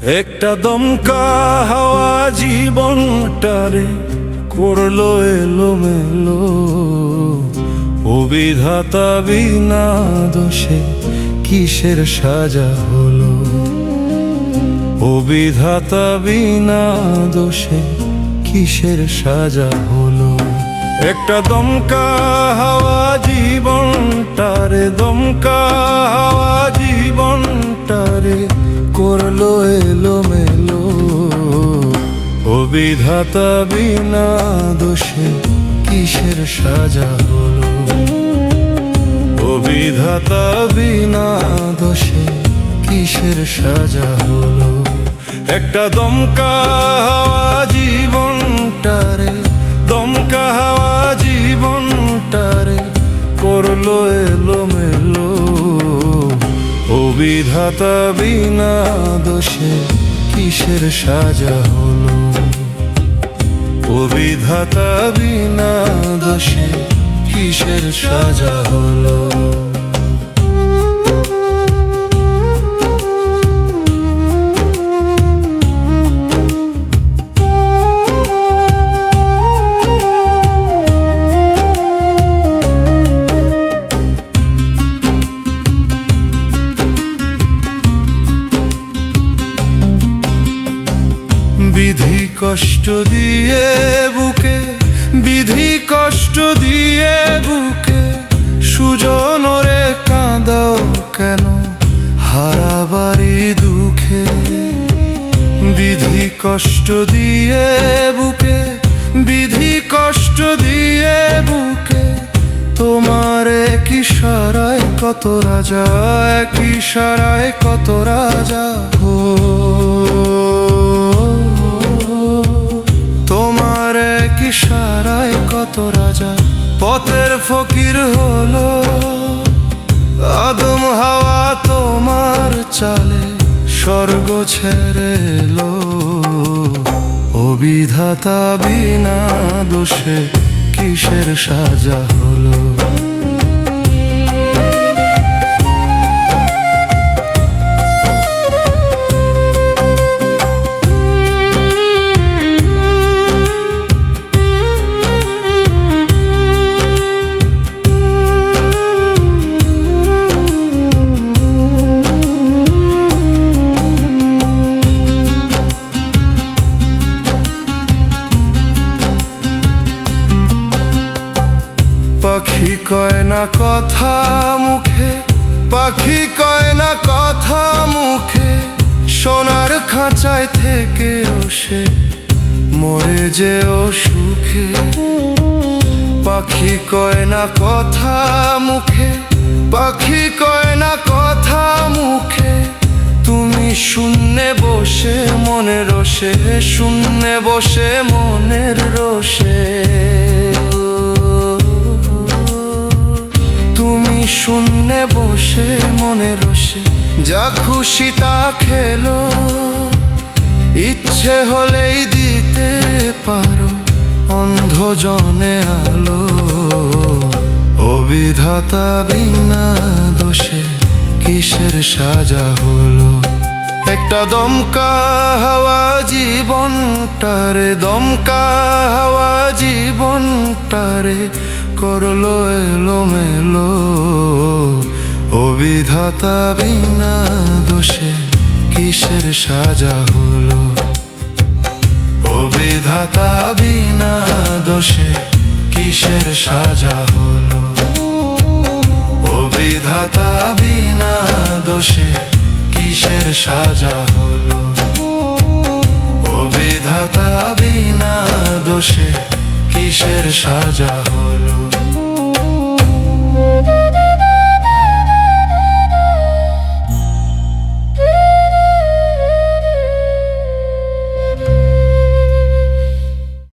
একটা দমকা হাওয়া জীবনটারে করলো এলোমেলো। ও বিধাতা বিনা দোষে কিসের সাজা হলো? ও বিধাতা বিনা দোষে কিসের সাজা হলো? একটা দমকা হাওয়া জীবনটারে, দমকা হাওয়া জীবনটারে করলো এলোমেলো। ও বিধাতা বিনা দোষে কিসের সাজা হলো? ও বিধাতা বিনা দোষে কিসের সাজা হলো? একটা দমকা হাওয়া জীবনটারে, দমকা হাওয়া জীবনটারে করলো এলোমেলো। ও বিধাতা বিনা দোষে কিসের সাজা হলো? ও বিধাতা বিনা দোষে কিসের সাজা হলো? বিধি কষ্ট দিয়ে বুকে, বিধি কষ্ট দিয়ে বুকে সুজনরে কাঁদাও কেন হারাবারি দুঃখে? বিধি কষ্ট দিয়ে বুকে, বিধি কষ্ট দিয়ে বুকে তোমার এক ইশারায় কত রাজা, এক ইশারায় কত রাজা হো। তোমার এক ইশারায় কত রাজা পথের ফকির হলো। আদম হাওয়া তোমার চালে স্বর্গ ছেড়ে এলো। ও বিধাতা বিনা দোষে কিসের সাজা হলো? পাখি কয় না কথা মুখে, পাখি কয় না কথা মুখে, সোনার খাঁচায় থেকে সে মরে যেও সুখে। পাখি কয় না কথা মুখে, পাখি কয় না কথা মুখে, তুমি শূন্যে বসে মনের রোষে, শূন্যে বসে মনের রোষে। তুমি শূন্যে বসে মনে রসে যা খুশি তা খেলো, ইচ্ছে হলেই দিতে পারো অন্ধ জনে আলো। ও বিধাতা বিনা দোষে কিসের সাজা হলো? একটা দমকা হাওয়া জীবনটারে, দমকা হাওয়া জীবনটারে করলো এলোমেলো। ও বিধাতা বিনা দোষে কিসের সাজা হলো? ও বিধাতা বিনা দোষে কিসের সাজা হলো? ও বিধাতা বিনা দোষে কিসের সাজা হলো? ও বিধাতা বিনা দোষে কিসের সাজা হলো?